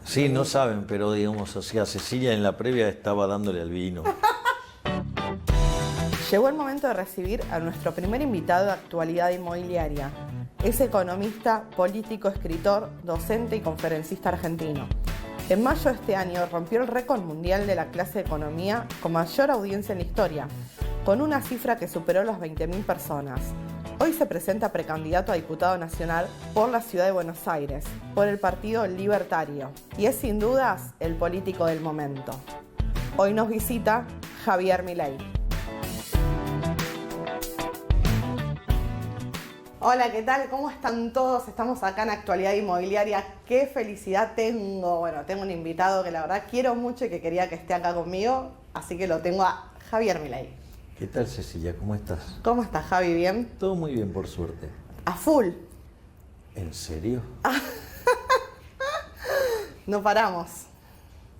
Sí, no saben, pero digamos, o sea, Cecilia en la previa estaba dándole al vino. Llegó el momento de recibir a nuestro primer invitado de actualidad inmobiliaria. Es economista, político, escritor, docente y conferencista argentino. En mayo de este año rompió el récord mundial de la clase de economía con mayor audiencia en la historia, con una cifra que superó las 20.000 personas. Hoy se presenta precandidato a diputado nacional por la ciudad de Buenos Aires, por el Partido Libertario, y es sin dudas el político del momento. Hoy nos visita Javier Milei. Hola, ¿qué tal? ¿Cómo están todos? Estamos acá en Actualidad Inmobiliaria. ¡Qué felicidad tengo! Bueno, tengo un invitado que la verdad quiero mucho y que quería que esté acá conmigo, así que lo tengo a Javier Milei. ¿Qué tal, Cecilia? ¿Cómo estás? ¿Cómo estás, Javi? ¿Bien? Todo muy bien, por suerte. A full. ¿En serio? No paramos.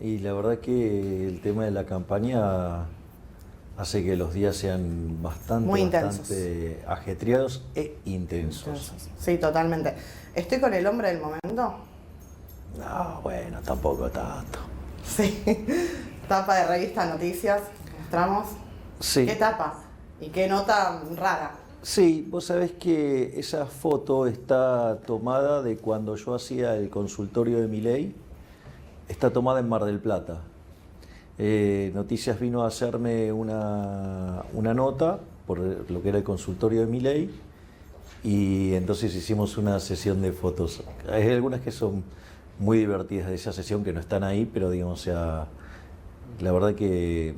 Y la verdad que el tema de la campaña hace que los días sean bastante ajetreados e intensos. Sí, totalmente. ¿Estoy con el hombre del momento? No, bueno, tampoco tanto. Sí. Tapa de revista Noticias. Mostramos. Sí. ¿Qué tapa? ¿Y qué nota rara? Sí, vos sabés que esa foto está tomada de cuando yo hacía el consultorio de Milei. Está tomada en Mar del Plata. Noticias vino a hacerme una nota por lo que era el consultorio de Milei y entonces hicimos una sesión de fotos. Hay algunas que son muy divertidas de esa sesión que no están ahí, pero digamos, o sea, la verdad que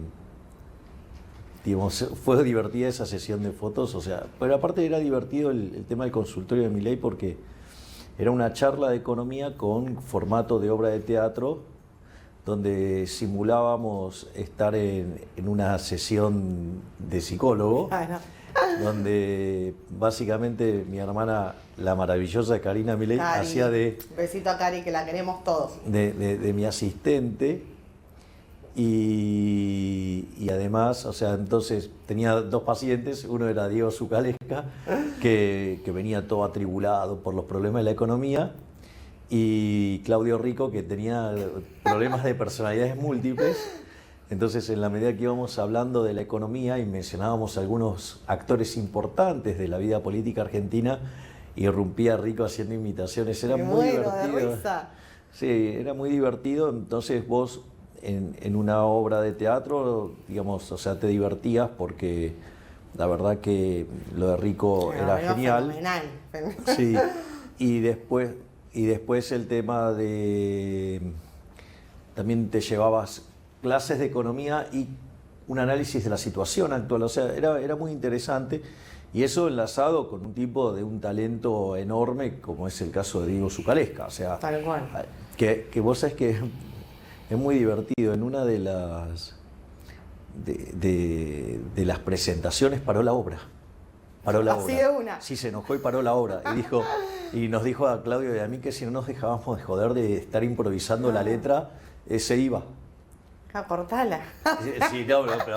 digamos, fue divertida esa sesión de fotos, o sea, pero aparte era divertido el tema del consultorio de Milei porque era una charla de economía con formato de obra de teatro donde simulábamos estar en una sesión de psicólogo, donde básicamente mi hermana, la maravillosa Karina Milei, hacía de... Besito a Cari, que la queremos todos. De mi asistente, y además, o sea, entonces tenía dos pacientes, uno era Diego Zucalesca, que venía todo atribulado por los problemas de la economía, y Claudio Rico, que tenía problemas de personalidades múltiples. Entonces, en la medida que íbamos hablando de la economía y mencionábamos algunos actores importantes de la vida política argentina, irrumpía Rico haciendo imitaciones. Era muy divertido. De risa. Sí, era muy divertido. Entonces vos en una obra de teatro, digamos, o sea, te divertías porque la verdad que lo de Rico era genial. Fenomenal. Sí, y después el tema de... También te llevabas clases de economía y un análisis de la situación actual, o sea, era muy interesante, y eso enlazado con un tipo de un talento enorme como es el caso de Diego Zucalesca, o sea, tal cual. Que vos sabés que es muy divertido. En una de las presentaciones paró la obra. Así de una. Sí, se enojó y paró la obra. Y nos dijo a Claudio y a mí que si no nos dejábamos de joder de estar improvisando la letra, se iba. Cortala. Sí, no, pero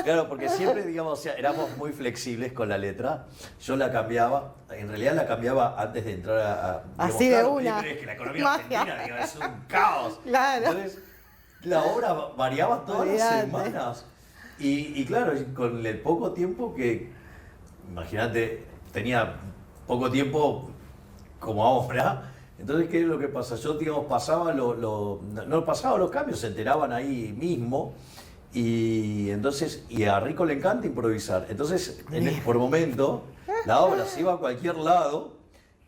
claro, porque siempre, digamos, o sea, éramos muy flexibles con la letra. Yo la cambiaba, en realidad la cambiaba antes de entrar a así de una. Es que la economía argentina, digo, es un caos. Claro. Entonces, la obra variaba todas las semanas. Y claro, con el poco tiempo que, imagínate, tenía poco tiempo como ahora. Entonces, ¿qué es lo que pasa? Yo, digamos, pasaba no pasaba los cambios, se enteraban ahí mismo, y entonces, y a Rico le encanta improvisar. Entonces, por momento, la obra se iba a cualquier lado,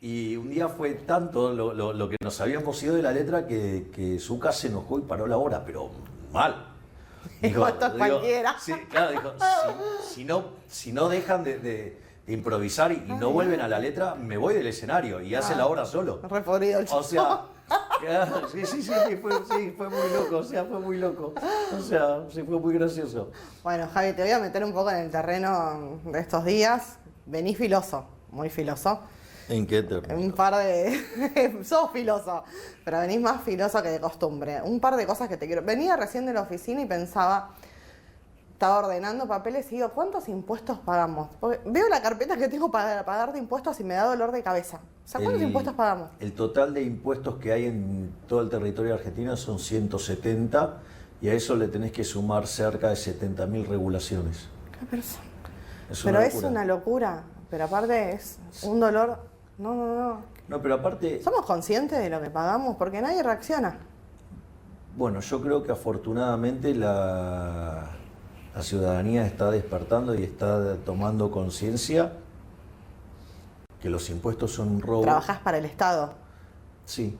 y un día fue tanto lo que nos habíamos ido de la letra que Zucca se enojó y paró la obra, pero mal. Dijo, esto es cualquiera. Sí, claro, dijo, si no dejan de improvisar y no vuelven a la letra, me voy del escenario y hace la obra solo. Reforido el show. O sea, fue muy loco, o sea, fue muy loco. O sea, sí, fue muy gracioso. Bueno, Javi, te voy a meter un poco en el terreno de estos días. Venís filoso, muy filoso. ¿En qué terreno? Un par de... sos filoso, pero venís más filoso que de costumbre. Un par de cosas que te quiero... Venía recién de la oficina y pensaba... estaba ordenando papeles y digo, ¿cuántos impuestos pagamos? Porque veo la carpeta que tengo para pagar de impuestos y me da dolor de cabeza. O sea, ¿cuántos impuestos pagamos? El total de impuestos que hay en todo el territorio argentino son 170 y a eso le tenés que sumar cerca de 70.000 regulaciones. ¿Qué persona? Pero es una locura. Pero aparte es un dolor. No. No, pero aparte... ¿Somos conscientes de lo que pagamos? Porque nadie reacciona. Bueno, yo creo que afortunadamente la ciudadanía está despertando y está tomando conciencia que los impuestos son un robo. ¿Trabajás para el Estado? Sí,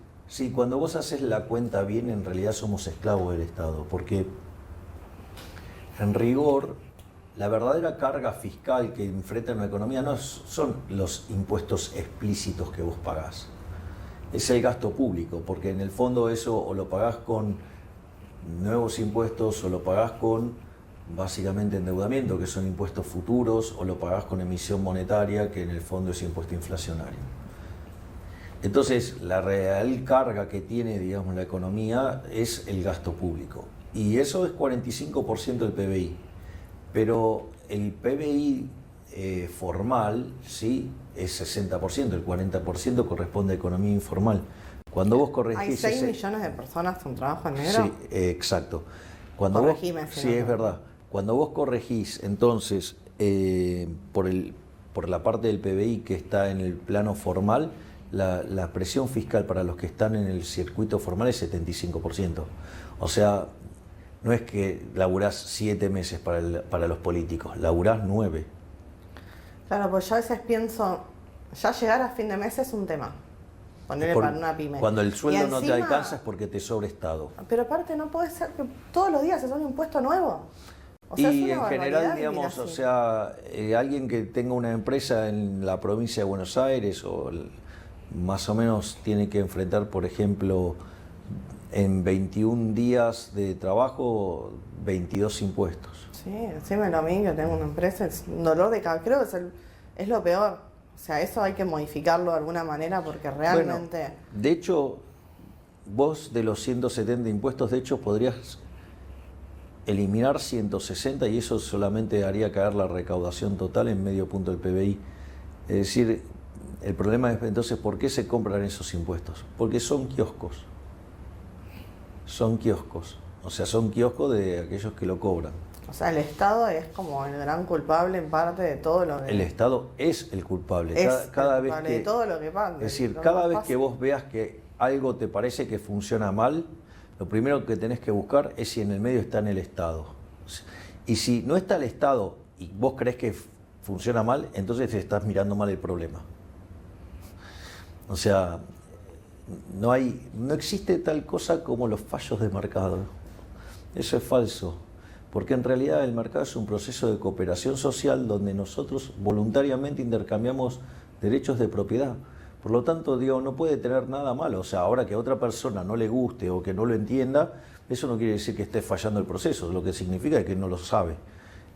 cuando vos haces la cuenta bien, en realidad somos esclavos del Estado, porque en rigor, la verdadera carga fiscal que enfrenta una economía no son los impuestos explícitos que vos pagás, es el gasto público, porque en el fondo eso o lo pagás con nuevos impuestos o lo pagás con básicamente endeudamiento, que son impuestos futuros, o lo pagás con emisión monetaria, que en el fondo es impuesto inflacionario. Entonces, la real carga que tiene, digamos, la economía es el gasto público. Y eso es 45% del PBI. Pero el PBI formal, sí, es 60%, el 40% corresponde a economía informal. Cuando vos corregís... ¿Hay 6 millones de personas con trabajo en negro? Sí, exacto. Cuando Corregime, vos, sí, es verdad. Cuando vos corregís, entonces, por la parte del PBI que está en el plano formal, la presión fiscal para los que están en el circuito formal es 75%. O sea, no es que laburás 7 meses para los políticos, laburás 9. Claro, pues yo a veces pienso, ya llegar a fin de mes es un tema. Ponerle para una pyme. Cuando el sueldo encima, no te alcanza es porque te sobra Estado. Pero aparte no puede ser que todos los días es un impuesto nuevo. O sea, y es una en general, barbaridad digamos, vivir o así. sea, alguien que tenga una empresa en la provincia de Buenos Aires más o menos tiene que enfrentar, por ejemplo, en 21 días de trabajo, 22 impuestos. Sí, decímelo a mí que tengo una empresa, es un dolor de cabeza, creo que es lo peor. O sea, eso hay que modificarlo de alguna manera porque realmente... Bueno, de hecho, vos de los 170 impuestos, de hecho, podrías eliminar 160 y eso solamente haría caer la recaudación total en medio punto del PBI. Es decir, el problema es entonces, ¿por qué se compran esos impuestos? Porque son kioscos. Son kioscos. O sea, son kioscos de aquellos que lo cobran. O sea, el Estado es como el gran culpable en parte de todo lo que... El Estado es el culpable. Es cada el vez culpable que, de todo lo que pasa. es decir, cada vez que vos veas que algo te parece que funciona mal, lo primero que tenés que buscar es si en el medio está en el Estado. Y si no está el Estado y vos crees que funciona mal, entonces te estás mirando mal el problema. O sea, no existe tal cosa como los fallos de mercado. Eso es falso. Porque en realidad el mercado es un proceso de cooperación social donde nosotros voluntariamente intercambiamos derechos de propiedad. Por lo tanto, digo, no puede tener nada malo. O sea, ahora que a otra persona no le guste o que no lo entienda, eso no quiere decir que esté fallando el proceso. Lo que significa es que no lo sabe.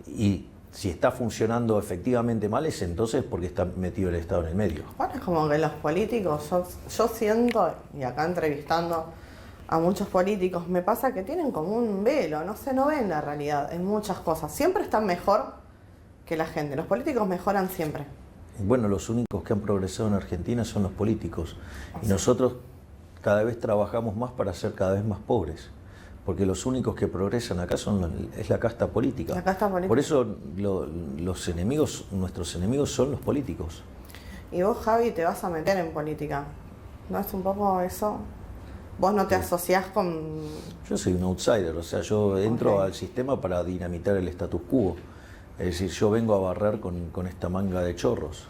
Y si está funcionando efectivamente mal es entonces porque está metido el Estado en el medio. Bueno, es como que los políticos, yo siento, y acá entrevistando a muchos políticos, me pasa que tienen como un velo, no ven la realidad en muchas cosas. Siempre están mejor que la gente. Los políticos mejoran siempre. Bueno, los únicos que han progresado en Argentina son los políticos. Y nosotros cada vez trabajamos más para ser cada vez más pobres. Porque los únicos que progresan acá es la casta política. La casta política. Por eso nuestros enemigos son los políticos. Y vos, Javi, te vas a meter en política. ¿No es un poco eso? ¿Vos no te asociás con...? Yo soy un outsider, o sea, yo entro al sistema para dinamitar el status quo. Es decir, yo vengo a barrer con esta manga de chorros.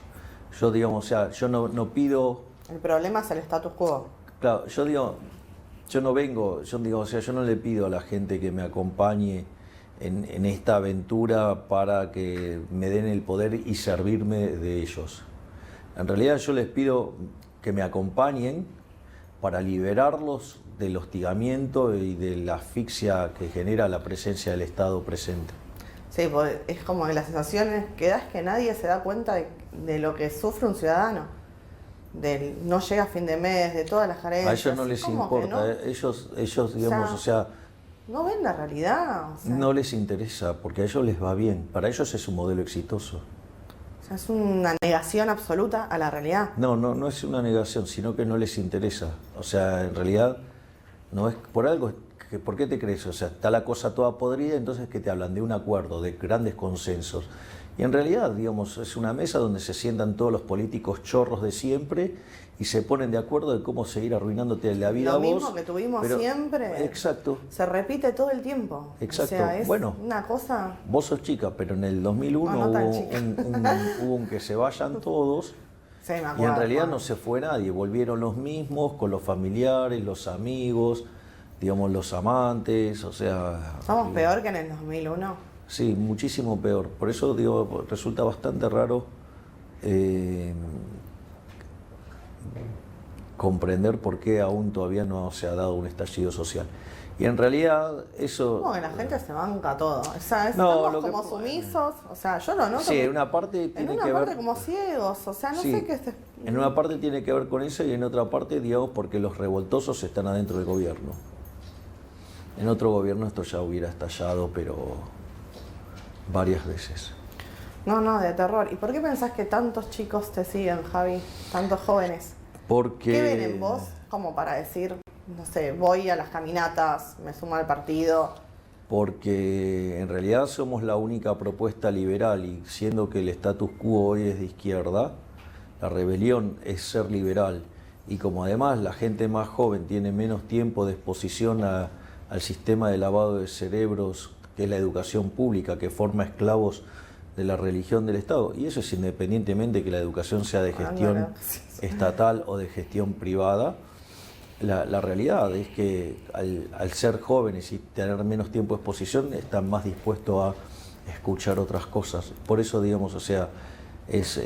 Yo, digamos, o sea, yo no pido... El problema es el status quo. Claro, yo digo, yo no le pido a la gente que me acompañe en esta aventura para que me den el poder y servirme de ellos. En realidad yo les pido que me acompañen para liberarlos del hostigamiento y de la asfixia que genera la presencia del Estado presente. Sí, pues es como que la sensación que da es que nadie se da cuenta de lo que sufre un ciudadano. No llega a fin de mes, de todas las carencias. A ellos no les importa, no? ellos digamos, o sea, no ven la realidad. O sea, No les interesa, porque a ellos les va bien. Para ellos es un modelo exitoso. o sea, es una negación absoluta a la realidad. No es una negación, sino que no les interesa. O sea, en realidad, no es por algo. ¿Por qué te crees? O sea, está la cosa toda podrida, entonces que te hablan de un acuerdo, de grandes consensos. Y en realidad, digamos, es una mesa donde se sientan todos los políticos chorros de siempre y se ponen de acuerdo de cómo seguir arruinándote la vida a Lo vos. mismo que tuvimos siempre. Exacto. Se repite todo el tiempo. Exacto. O sea, es bueno, una cosa... vos sos chica, pero en el 2001 No tan hubo chica. hubo un que se vayan todos. Sí, me Y acuerdo, en realidad Juan. no se fue nadie, volvieron los mismos, con los familiares, los amigos, digamos, los amantes, o sea... Somos peor que en el 2001. Sí, muchísimo peor. Por eso, digo, resulta bastante raro comprender por qué aún todavía no se ha dado un estallido social. Y en realidad eso... Como que la gente se banca todo. O sea, No, estamos lo que- como sumisos. O sea, yo lo noto. Sí, en que- una parte en tiene una que parte ver... como ciegos. O sea, no Sí, sé qué es... en una parte tiene que ver con eso y en otra parte, digamos, porque los revoltosos están adentro del gobierno. En otro gobierno esto ya hubiera estallado, pero varias veces. No, de terror. ¿Y por qué pensás que tantos chicos te siguen, Javi? Tantos jóvenes. Porque... ¿Qué ven en vos como para decir, no sé, voy a las caminatas, me sumo al partido? Porque en realidad somos la única propuesta liberal y siendo que el status quo hoy es de izquierda, la rebelión es ser liberal. Y como además la gente más joven tiene menos tiempo de exposición al sistema de lavado de cerebros, que es la educación pública, que forma esclavos de la religión del Estado, y eso es independientemente que la educación sea de gestión estatal o de gestión privada, la realidad es que al ser jóvenes y tener menos tiempo de exposición están más dispuestos a escuchar otras cosas. Por eso, digamos, o sea, es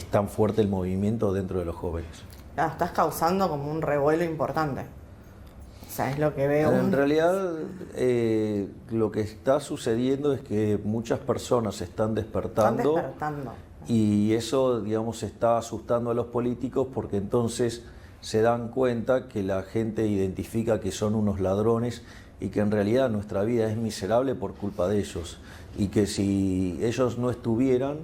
tan fuerte el movimiento dentro de los jóvenes. Estás causando como un revuelo importante. O sea, es lo que veo. En realidad, lo que está sucediendo es que muchas personas están despertando. Están despertando. Y eso, digamos, está asustando a los políticos porque entonces se dan cuenta que la gente identifica que son unos ladrones y que en realidad nuestra vida es miserable por culpa de ellos. Y que si ellos no estuvieran,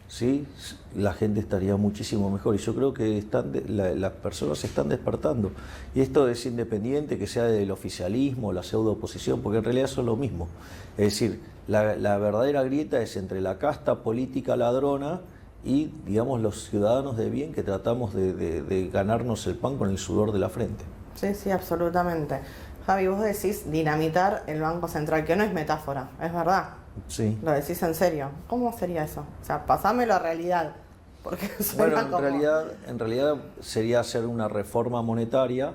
¿sí?, la gente estaría muchísimo mejor. Y yo creo que las personas se están despertando. Y esto es independiente que sea del oficialismo, la pseudo oposición, porque en realidad son lo mismo. Es decir, la verdadera grieta es entre la casta política ladrona y, digamos, los ciudadanos de bien que tratamos de ganarnos el pan con el sudor de la frente. Sí, absolutamente. Javi, vos decís dinamitar el Banco Central, que no es metáfora, es verdad. Sí. Lo decís en serio. ¿Cómo sería eso? O sea, pasámelo a realidad. Porque suena Bueno, como... en realidad sería hacer una reforma monetaria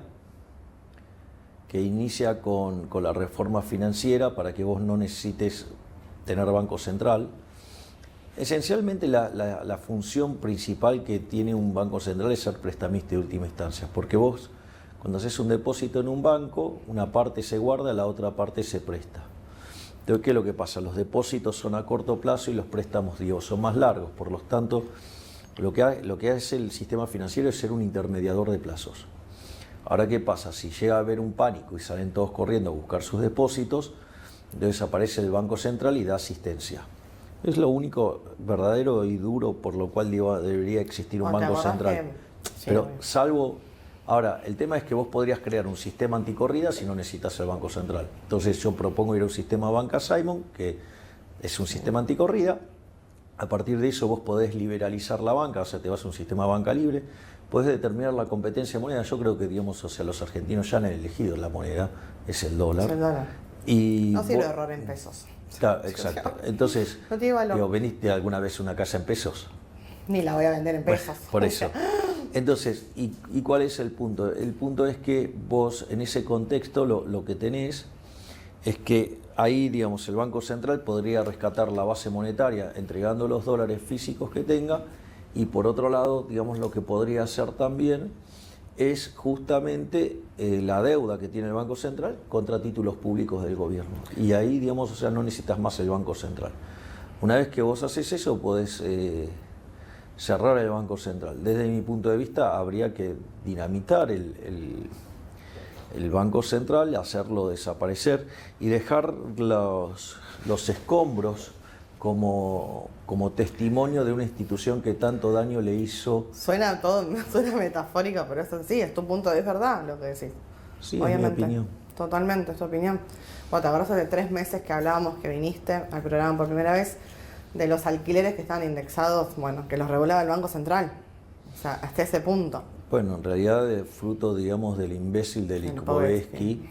que inicia con la reforma financiera para que vos no necesites tener Banco Central. Esencialmente la función principal que tiene un Banco Central es ser prestamista de última instancia, porque vos cuando haces un depósito en un banco, una parte se guarda, la otra parte se presta. Entonces, ¿qué es lo que pasa? Los depósitos son a corto plazo y los préstamos, digo, son más largos, por lo tanto, lo que hace el sistema financiero es ser un intermediador de plazos. Ahora, ¿qué pasa? Si llega a haber un pánico y salen todos corriendo a buscar sus depósitos, entonces aparece el Banco Central y da asistencia. Es lo único verdadero y duro por lo cual debería existir un Banco Central. Pero salvo... Ahora, el tema es que vos podrías crear un sistema anticorrida si no necesitas el Banco Central. Entonces yo propongo ir a un sistema Banca Simon, que es un sistema anticorrida. A partir de eso vos podés liberalizar la banca, o sea, te vas a un sistema banca libre, podés determinar la competencia de moneda. Yo creo que, digamos, o sea, los argentinos ya han elegido la moneda, es el dólar. Es el dólar. Y no sirve error en pesos. Claro, exacto. Entonces, no tiene valor. Digo, ¿veniste alguna vez a una casa en pesos? Ni la voy a vender en pesos. Bueno, por eso. Entonces, ¿y cuál es el punto? El punto es que vos en ese contexto lo que tenés es que ahí, digamos, el Banco Central podría rescatar la base monetaria entregando los dólares físicos que tenga, y por otro lado, digamos, lo que podría hacer también es justamente la deuda que tiene el Banco Central contra títulos públicos del gobierno. Y ahí, digamos, o sea, no necesitas más el Banco Central. Una vez que vos haces eso, podés cerrar el Banco Central. Desde mi punto de vista, habría que dinamitar el Banco Central, hacerlo desaparecer y dejar los escombros como testimonio de una institución que tanto daño le hizo. Suena metafórico, pero eso sí, es tu punto, es verdad lo que decís. Sí, obviamente. Es mi opinión. Totalmente, es tu opinión. Bueno, te acuerdas hace 3 meses que hablábamos, que viniste al programa por primera vez, de los alquileres que estaban indexados, bueno, que los regulaba el Banco Central. O sea, hasta ese punto. Bueno, en realidad es fruto, digamos, del imbécil de Lipovetsky.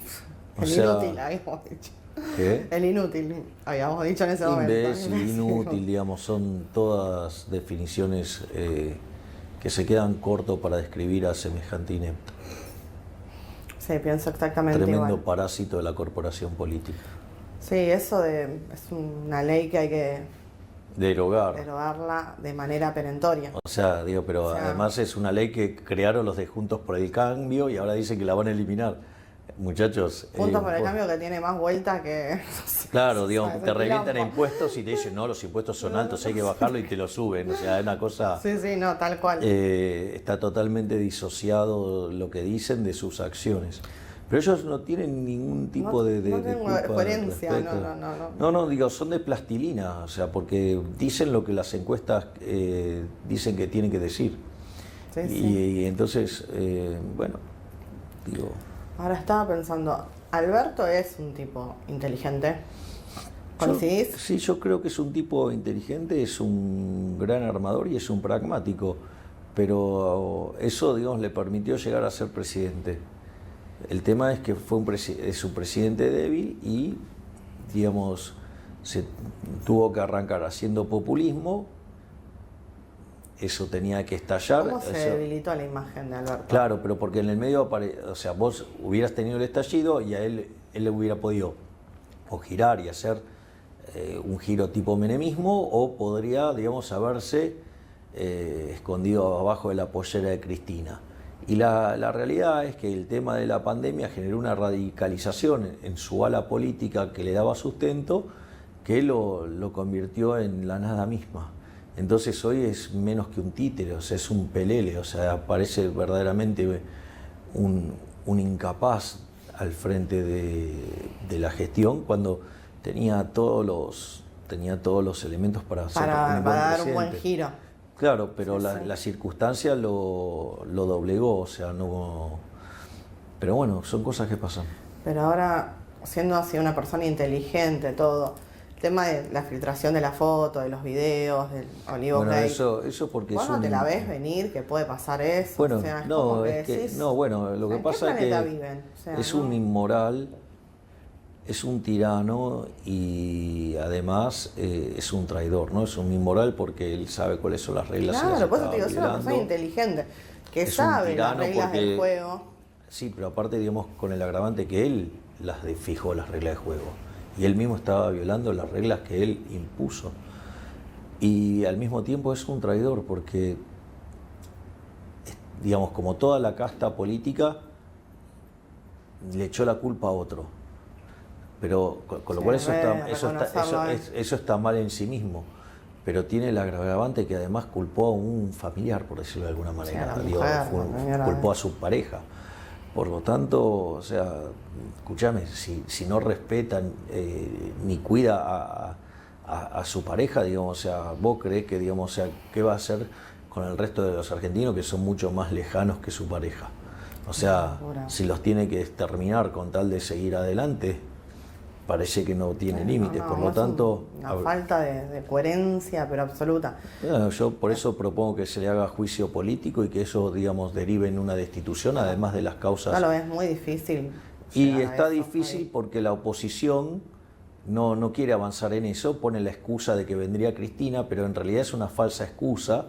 El inútil, habíamos dicho. ¿Qué? El inútil, habíamos dicho en ese momento. Imbécil, inútil, digamos, son todas definiciones que se quedan cortos para describir a semejante inepto. Sí, pienso exactamente Tremendo igual. parásito de la corporación política. Sí, es una ley que hay que derogarla de manera perentoria. O sea, digo, pero además es una ley que crearon los de Juntos por el Cambio y ahora dicen que la van a eliminar. Muchachos. Juntos por el Cambio, que tiene más vuelta que... Claro, digamos, te revientan impuestos y te dicen, no, los impuestos son altos, hay que bajarlo y te lo suben. O sea, es una cosa... Sí, no, tal cual. Está totalmente disociado lo que dicen de sus acciones. Pero ellos no tienen ningún tipo de culpa coherencia, no, digo, son de plastilina, o sea, porque dicen lo que las encuestas dicen que tienen que decir. Sí, y entonces, bueno, digo... Ahora estaba pensando, Alberto es un tipo inteligente. ¿Coincidís? Sí, yo creo que es un tipo inteligente, es un gran armador y es un pragmático, pero eso, digamos, le permitió llegar a ser presidente. El tema es que es un presidente débil y, digamos, se tuvo que arrancar haciendo populismo. Eso tenía que estallar. ¿Cómo se debilitó la imagen de Alberto? Claro, pero porque en el medio, o sea, vos hubieras tenido el estallido y a él le hubiera podido o girar y hacer un giro tipo menemismo, o podría, digamos, haberse escondido abajo de la pollera de Cristina. Y la realidad es que el tema de la pandemia generó una radicalización en su ala política que le daba sustento, que lo convirtió en la nada misma. Entonces hoy es menos que un títere, o sea, es un pelele, o sea, parece verdaderamente un incapaz al frente de la gestión, cuando tenía todos los elementos para dar un buen giro. Claro, pero sí, la circunstancia lo doblegó, o sea, no... Pero bueno, son cosas que pasan. Pero ahora, siendo así una persona inteligente, todo, el tema de la filtración de la foto, de los videos, del Olivo Bueno, Gate, eso porque ¿vos no te la ves venir que puede pasar eso? Bueno, o sea, no, es que decís, no, bueno, lo que pasa es que viven? O sea, es un inmoral, es un tirano y además es un traidor, ¿no? Es un inmoral porque él sabe cuáles son las reglas. Claro, por eso te digo, es una persona inteligente, que sabe las reglas del juego. Sí, pero aparte, digamos, con el agravante que él fijó las reglas de juego. Y él mismo estaba violando las reglas que él impuso. Y al mismo tiempo es un traidor porque, digamos, como toda la casta política, le echó la culpa a otro. Pero con lo cual eso está mal en sí mismo. Pero tiene el agravante que además culpó a un familiar, por decirlo de alguna manera. Culpó a su pareja. Por lo tanto, o sea, escúchame, si no respetan ni cuida a su pareja, digamos, o sea, vos creés que, digamos, o sea, ¿qué va a hacer con el resto de los argentinos que son mucho más lejanos que su pareja? O sea, si los tiene que exterminar con tal de seguir adelante, parece que no tiene límites, por lo tanto... Una falta de coherencia, pero absoluta. Yo por eso propongo que se le haga juicio político y que eso, digamos, derive en una destitución, además de las causas... Claro, es muy difícil. Y está difícil porque la oposición no quiere avanzar en eso, pone la excusa de que vendría Cristina, pero en realidad es una falsa excusa,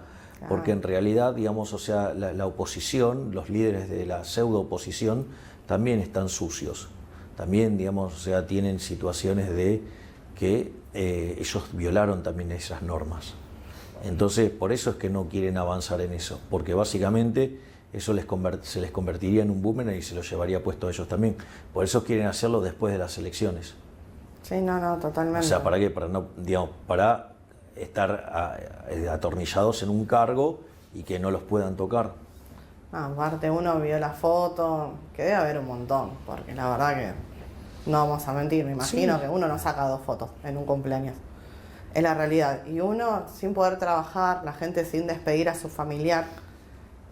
porque en realidad, digamos, o sea, la oposición, los líderes de la pseudo oposición, también están sucios. También, digamos, o sea, tienen situaciones de que ellos violaron también esas normas. Entonces, por eso es que no quieren avanzar en eso, porque básicamente eso se les convertiría en un boomerang y se lo llevaría puesto a ellos también. Por eso quieren hacerlo después de las elecciones. Sí, no, totalmente. O sea, ¿para qué? Para estar atornillados en un cargo y que no los puedan tocar. Aparte uno vio la foto, que debe haber un montón, porque la verdad que no vamos a mentir, me imagino que uno no saca 2 fotos en un cumpleaños. Es la realidad. Y uno sin poder trabajar, la gente sin despedir a su familiar.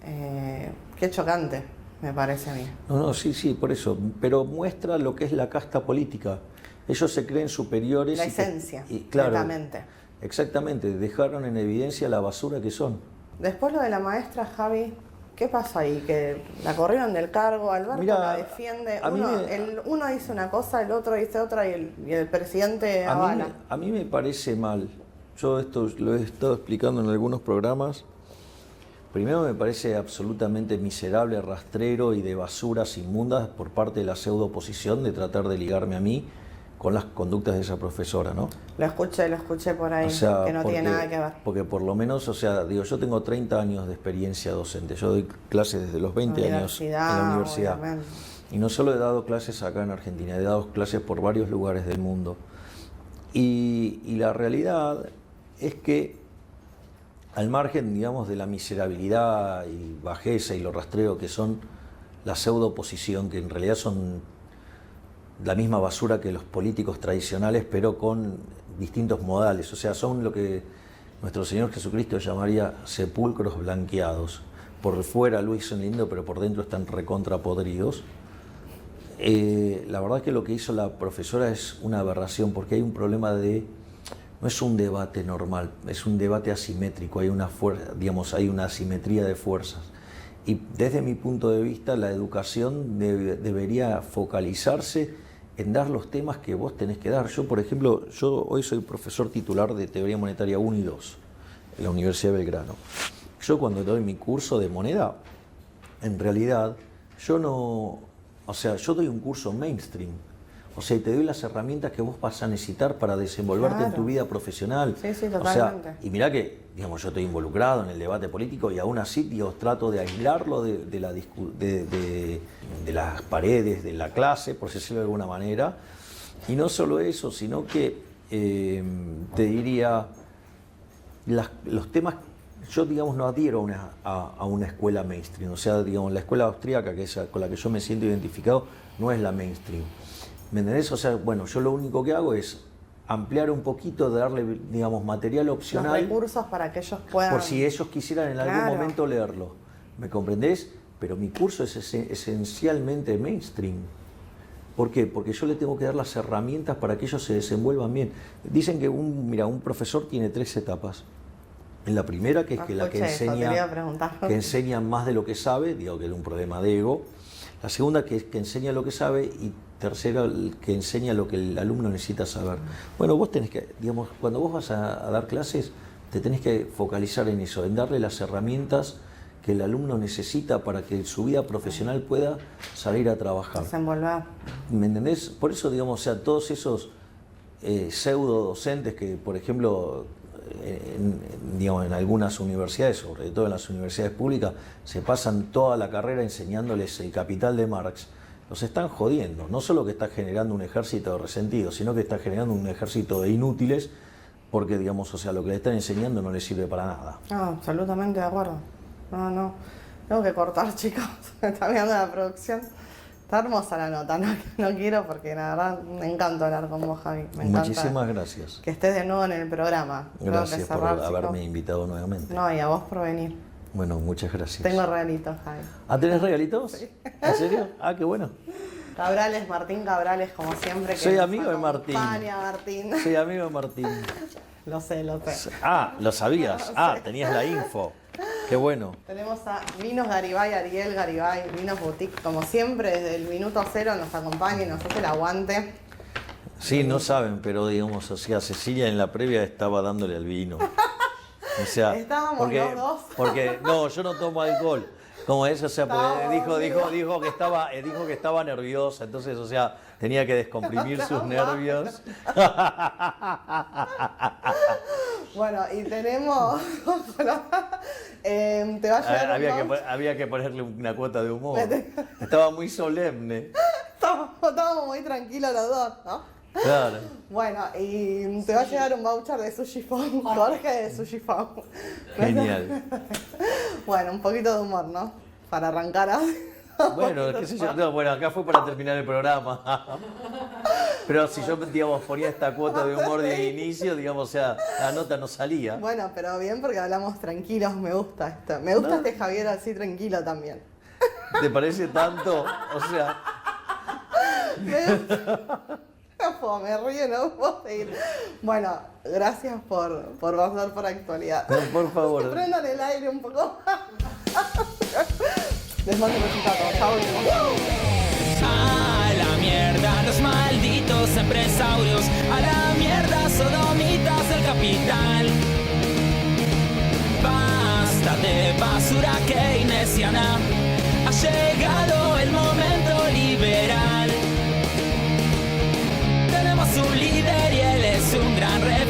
Qué chocante, me parece a mí. No, sí, por eso. Pero muestra lo que es la casta política. Ellos se creen superiores. La esencia, claro, netamente. Exactamente, dejaron en evidencia la basura que son. Después lo de la maestra, Javi, ¿qué pasó ahí? Que la corrieron del cargo, Alberto la defiende. Uno dice una cosa, el otro dice otra y el presidente avala. A mí me parece mal. Yo esto lo he estado explicando en algunos programas. Primero me parece absolutamente miserable, rastrero y de basuras inmundas por parte de la pseudo oposición de tratar de ligarme a mí con las conductas de esa profesora, ¿no? Lo escuché por ahí, que no tiene nada que ver. Porque por lo menos, yo tengo 30 años de experiencia docente. Yo doy clases desde los 20 años en la universidad. Obviamente. Y no solo he dado clases acá en Argentina, he dado clases por varios lugares del mundo. Y la realidad es que, al margen, digamos, de la miserabilidad y bajeza y lo rastreo que son la pseudo oposición, que en realidad son la misma basura que los políticos tradicionales, pero con distintos modales. O sea, son lo que nuestro Señor Jesucristo llamaría sepulcros blanqueados. Por fuera lucen lindo, pero por dentro están recontrapodridos. La verdad es que lo que hizo la profesora es una aberración, porque hay un problema no es un debate normal, es un debate asimétrico, hay una asimetría de fuerzas. Y desde mi punto de vista, la educación debería focalizarse en dar los temas que vos tenés que dar. Yo, por ejemplo, hoy soy profesor titular de Teoría Monetaria 1 y 2 en la Universidad de Belgrano. Yo cuando doy mi curso de moneda, en realidad, yo doy un curso mainstream. O sea, y te doy las herramientas que vos vas a necesitar para desenvolverte en tu vida profesional. Sí, totalmente. O sea, y mirá que, yo estoy involucrado en el debate político y aún así, trato de aislarlo de las paredes de la clase, por decirlo de alguna manera. Y no solo eso, sino que, te diría, los temas, yo, no adhiero a una escuela mainstream. O sea, la escuela austríaca, que es con la que yo me siento identificado, no es la mainstream. ¿Me entendés? O sea, yo lo único que hago es ampliar un poquito, de darle, material opcional. Los recursos para que ellos puedan... Por si ellos quisieran en algún momento leerlo. ¿Me comprendés? Pero mi curso es esencialmente mainstream. ¿Por qué? Porque yo le tengo que dar las herramientas para que ellos se desenvuelvan bien. Dicen que un profesor tiene 3 etapas. En la primera, que es la que enseña más de lo que sabe, que es un problema de ego. La segunda, que es que enseña lo que sabe, y tercera, que enseña lo que el alumno necesita saber. Bueno, vos tenés que, cuando vos vas a dar clases, te tenés que focalizar en eso, en darle las herramientas que el alumno necesita para que en su vida profesional pueda salir a trabajar. Desenvolver. ¿Me entendés? Por eso, todos esos pseudo docentes que, por ejemplo, en algunas universidades, sobre todo en las universidades públicas, se pasan toda la carrera enseñándoles el Capital de Marx, los están jodiendo. No solo que está generando un ejército de resentidos, sino que está generando un ejército de inútiles, porque lo que le están enseñando no les sirve para nada. Absolutamente de acuerdo. No. Tengo que cortar, chicos. Me está mirando la producción. Está hermosa la nota, no quiero porque la verdad me encanta hablar con vos, Javi. Me encanta. Muchísimas gracias. Que estés de nuevo en el programa. Gracias por haberme invitado nuevamente. No, y a vos por venir. Bueno, muchas gracias. Tengo regalitos, Javi. ¿Tenés regalitos? Sí. ¿En serio? Qué bueno. Martín Cabrales, como siempre. Soy amigo de Martín. Martín. Soy amigo de Martín. Lo sé. Lo sabías. Tenías la info. Qué bueno. Tenemos a Vinos Garibay, Ariel Garibay, Vinos Boutique, como siempre, desde el minuto 0 nos acompaña y nos hace el aguante. Sí, no saben, pero Cecilia en la previa estaba dándole al vino. Estábamos los dos. Porque, no, yo no tomo alcohol. ¿Cómo es? Dijo que estaba nerviosa, entonces, tenía que descomprimir sus nervios. Bueno, y tenemos... te va a llegar había que ponerle una cuota de humor. Estaba muy solemne. Estábamos muy tranquilos los dos, ¿no? Claro. Bueno, y te va a llegar un voucher de Sushi Phone, Jorge de Sushi Phone. Genial. Bueno, un poquito de humor, ¿no? para arrancar a... Bueno, qué sé yo. No, bueno, acá fue para terminar el programa. Pero si yo, digamos, ponía esta cuota de humor de inicio, digamos, o sea, la nota no salía. Bueno, pero bien porque hablamos tranquilos, me gusta esto. Me gusta este Javier así tranquilo también. ¿Te parece tanto? O sea... Me río, no puedo seguir. Bueno, gracias por pasar por actualidad. No, por favor. Prendan el aire un poco. Les mando un besito a todos. Chao. A la mierda los malditos empresarios, a la mierda sodomitas del capital. Basta de basura keynesiana, ha llegado el momento liberal. Tenemos un líder